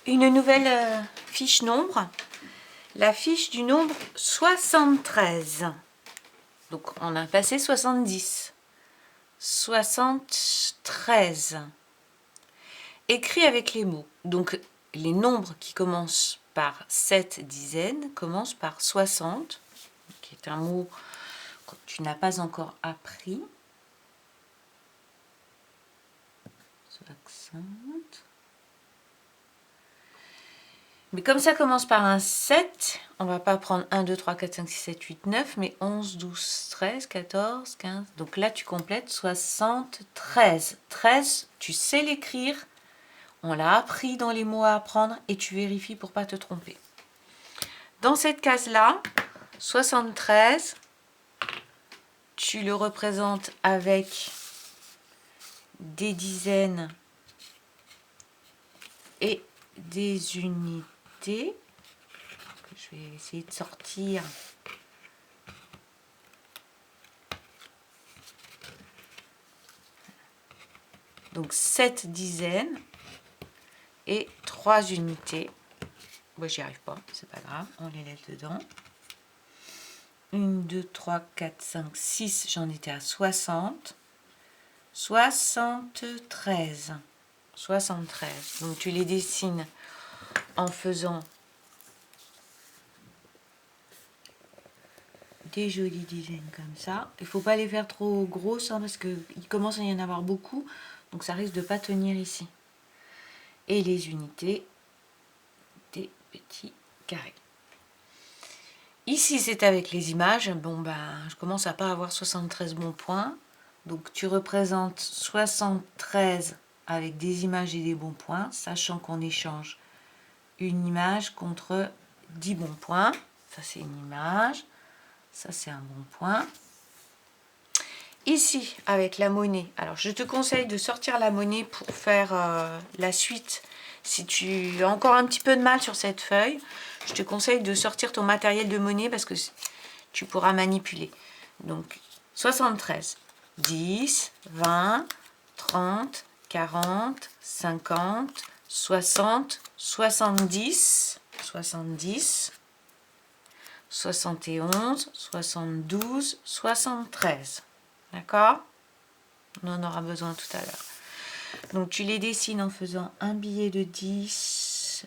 une nouvelle fiche nombre, la fiche du nombre 73. Donc on a passé 70. 73. Écrit avec les mots. Donc les nombres qui commencent par 7 dizaines commencent par 60, qui est un mot que tu n'as pas encore appris. 60. Mais comme ça commence par un 7, on va pas prendre 1, 2, 3, 4, 5, 6, 7, 8, 9, mais 11, 12, 13, 14, 15. Donc là, tu complètes 73. 13, tu sais l'écrire. On l'a appris dans les mots à apprendre et tu vérifies pour pas te tromper. Dans cette case-là, 73, tu le représentes avec des dizaines et des unités. Je vais essayer de sortir. Donc 7 dizaines et 3 unités. Moi, j'y arrive pas, c'est pas grave, on les laisse dedans. 1, 2, 3, 4, 5, 6, j'en étais à 60. 73. 73. Donc tu les dessines en faisant des jolies dizaines comme ça. Il ne faut pas les faire trop grosses hein, parce qu'il commence à y en avoir beaucoup. Donc ça risque de ne pas tenir ici. Et les unités, des petits carrés. Ici c'est avec les images. Bon ben je commence à pas avoir 73 bons points. Donc tu représentes 73 avec des images et des bons points, sachant qu'on échange une image contre 10 bons points. Ça c'est une image, ça c'est un bon point. Ici avec la monnaie, alors je te conseille de sortir la monnaie pour faire la suite. Si tu as encore un petit peu de mal sur cette feuille, je te conseille de sortir ton matériel de monnaie parce que tu pourras manipuler. Donc 73, 10, 20, 30, 40, 50, 60, 70, 70, 71, 72, 73. D'accord? On en aura besoin tout à l'heure. Donc tu les dessines en faisant un billet de 10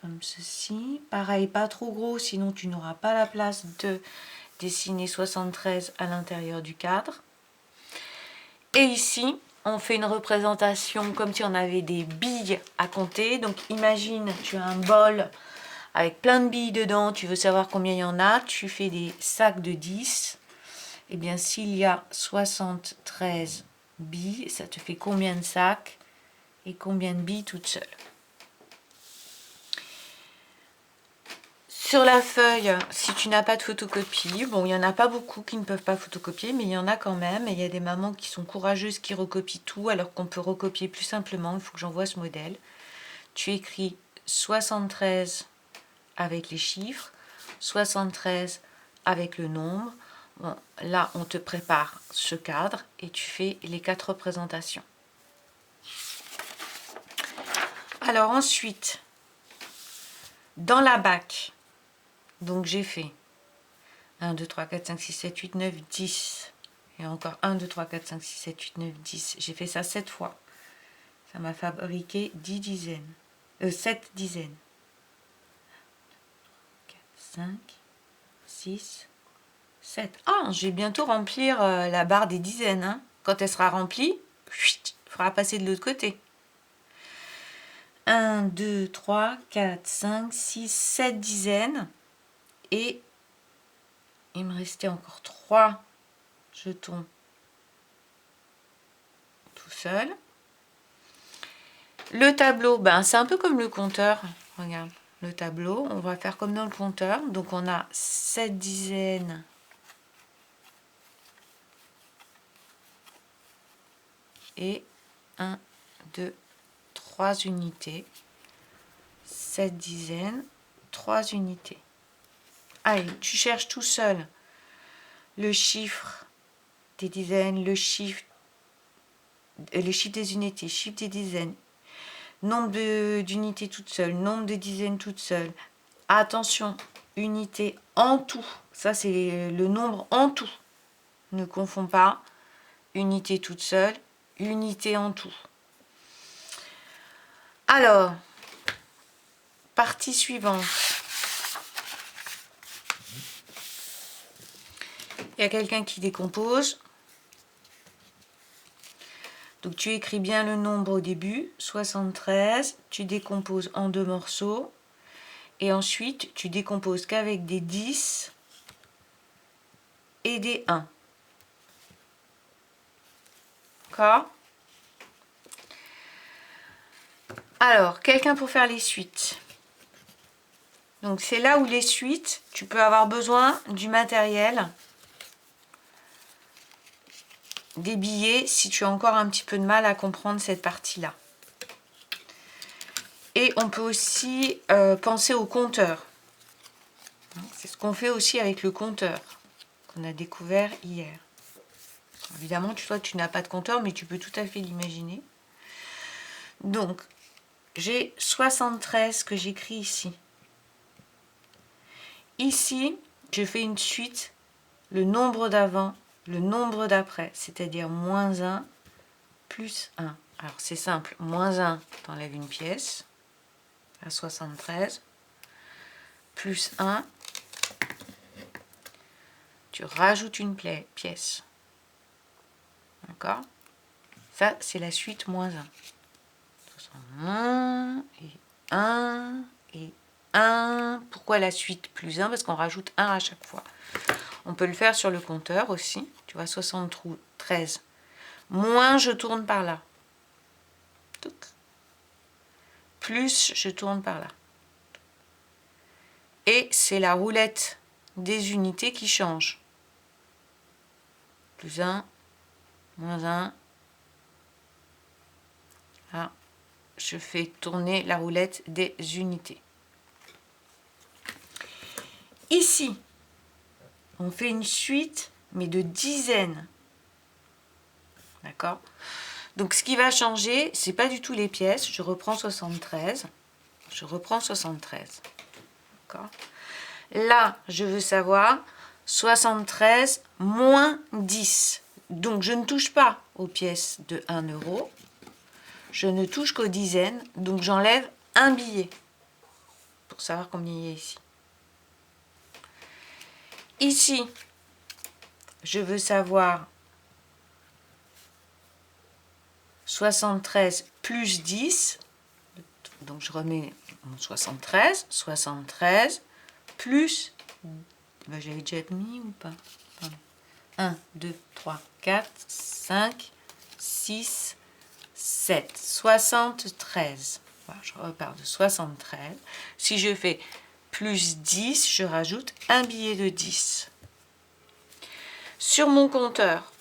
comme ceci. Pareil, pas trop gros, sinon tu n'auras pas la place de dessiner 73 à l'intérieur du cadre. Et ici, on fait une représentation comme si on avait des billes à compter. Donc imagine, tu as un bol avec plein de billes dedans, tu veux savoir combien il y en a, tu fais des sacs de 10. Et bien s'il y a 73 billes, ça te fait combien de sacs et combien de billes toutes seules. Sur la feuille, si tu n'as pas de photocopie, bon, il n'y en a pas beaucoup qui ne peuvent pas photocopier, mais il y en a quand même. Et il y a des mamans qui sont courageuses, qui recopient tout, alors qu'on peut recopier plus simplement. Il faut que j'envoie ce modèle. Tu écris 73 avec les chiffres, 73 avec le nombre. Bon, là, on te prépare ce cadre et tu fais les 4 représentations. Alors ensuite, dans la BAC, donc j'ai fait 1, 2, 3, 4, 5, 6, 7, 8, 9, 10. Et encore 1, 2, 3, 4, 5, 6, 7, 8, 9, 10. J'ai fait ça 7 fois. Ça m'a fabriqué 10 dizaines. 7 dizaines. 4, 5, 6, 7. Ah, je vais bientôt remplir la barre des dizaines. Hein. Quand elle sera remplie, il faudra passer de l'autre côté. 1, 2, 3, 4, 5, 6, 7 dizaines. Et il me restait encore 3 jetons tout seul. Le tableau, ben, c'est un peu comme le compteur. Regarde, le tableau, on va faire comme dans le compteur. Donc on a 7 dizaines et 1, 2, 3 unités. 7 dizaines, 3 unités. Allez, tu cherches tout seul le chiffre des dizaines, le chiffre des unités, chiffre des dizaines, Nombre d'unités toutes seules, nombre de dizaines toutes seules. Attention, unité en tout. Ça, c'est le nombre en tout. Ne confonds pas unité toute seule, unité en tout. Alors, partie suivante. Il y a quelqu'un qui décompose. Donc tu écris bien le nombre au début, 73. Tu décomposes en 2 morceaux. Et ensuite, tu décomposes qu'avec des 10 et des 1. D'accord? Alors, quelqu'un pour faire les suites. Donc c'est là où les suites, tu peux avoir besoin du matériel, des billets, si tu as encore un petit peu de mal à comprendre cette partie-là. Et on peut aussi penser au compteur. C'est ce qu'on fait aussi avec le compteur, qu'on a découvert hier. Évidemment, toi, tu n'as pas de compteur, mais tu peux tout à fait l'imaginer. Donc, j'ai 73 que j'écris ici. Ici, je fais une suite, le nombre d'avant, le nombre d'après, c'est-à-dire moins 1, plus 1. Alors, c'est simple, moins 1, tu enlèves une pièce, à 73, plus 1, tu rajoutes une pièce. D'accord? Ça, c'est la suite moins 1. 1 et 1 et 1. Pourquoi la suite plus 1? Parce qu'on rajoute 1 à chaque fois. On peut le faire sur le compteur aussi. Tu vois, 73. Moins, je tourne par là. Plus, je tourne par là. Et c'est la roulette des unités qui change. Plus 1, moins 1. Là, je fais tourner la roulette des unités. Ici, on fait une suite, mais de dizaines. D'accord? Donc, ce qui va changer, c'est pas du tout les pièces. Je reprends 73. Je reprends 73. D'accord? Là, je veux savoir 73 moins 10. Donc, je ne touche pas aux pièces de 1 euro. Je ne touche qu'aux dizaines. Donc, j'enlève un billet pour savoir combien il y a ici. Ici, je veux savoir 73 plus 10. Donc, je remets mon 73. 73 plus... Ben, j'avais déjà mis ou pas? Pardon. 1, 2, 3, 4, 5, 6, 7. 73. Voilà, je repars de 73. Si je fais plus 10, je rajoute un billet de 10. Sur mon compteur,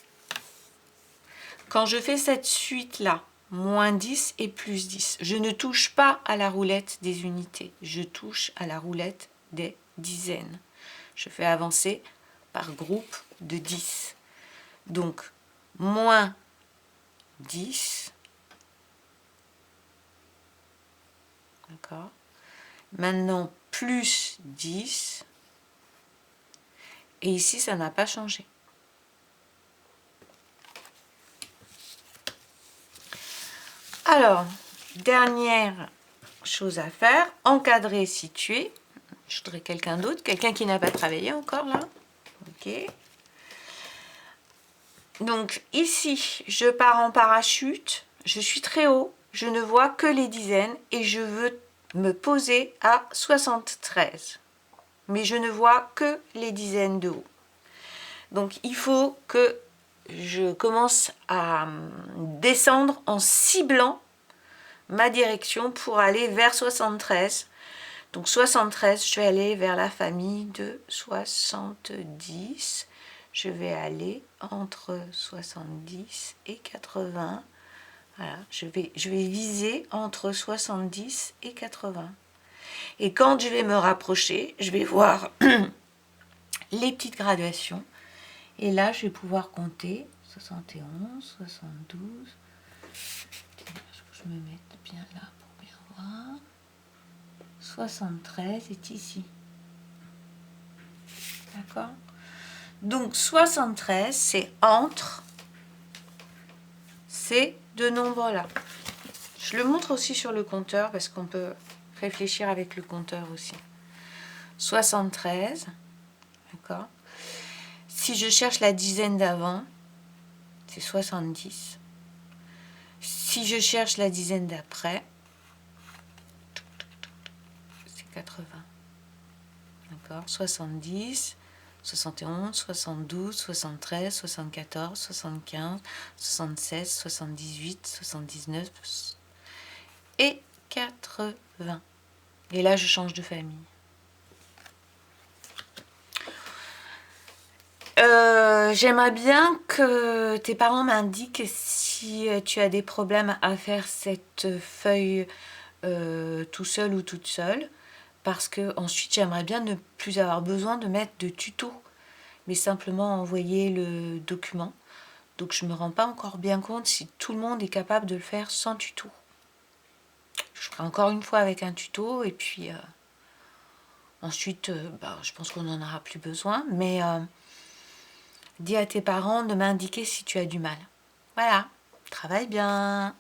quand je fais cette suite-là, moins 10 et plus 10, je ne touche pas à la roulette des unités, je touche à la roulette des dizaines. Je fais avancer par groupe de 10. Donc, moins 10. D'accord. Maintenant, plus 10. Et ici, ça n'a pas changé. Alors, dernière chose à faire, encadrer, situer. Je voudrais quelqu'un d'autre, quelqu'un qui n'a pas travaillé encore là. Ok. Donc ici, je pars en parachute, je suis très haut, je ne vois que les dizaines et je veux me poser à 73. Mais je ne vois que les dizaines de haut. Donc il faut que je commence à descendre en ciblant ma direction pour aller vers 73. Donc 73, je vais aller vers la famille de 70. Je vais aller entre 70 et 80. Voilà, je vais viser entre 70 et 80. Et quand je vais me rapprocher, je vais voir les petites graduations. Et là, je vais pouvoir compter 71, 72. Je me mette bien là pour 73 est ici. D'accord? Donc 73, c'est entre ces deux nombres-là. Je le montre aussi sur le compteur parce qu'on peut réfléchir avec le compteur aussi. 73, d'accord? Si je cherche la dizaine d'avant, c'est 70. Si je cherche la dizaine d'après, c'est 80. D'accord? 70, 71, 72, 73, 74, 75, 76, 78, 79 et 80. Et là, je change de famille. J'aimerais bien que tes parents m'indiquent si tu as des problèmes à faire cette feuille tout seul ou toute seule, parce que ensuite j'aimerais bien ne plus avoir besoin de mettre de tuto, mais simplement envoyer le document. Donc je me rends pas encore bien compte si tout le monde est capable de le faire sans tuto. Je ferai encore une fois avec un tuto et puis ensuite je pense qu'on n'en aura plus besoin, mais dis à tes parents de m'indiquer si tu as du mal. Voilà, travaille bien.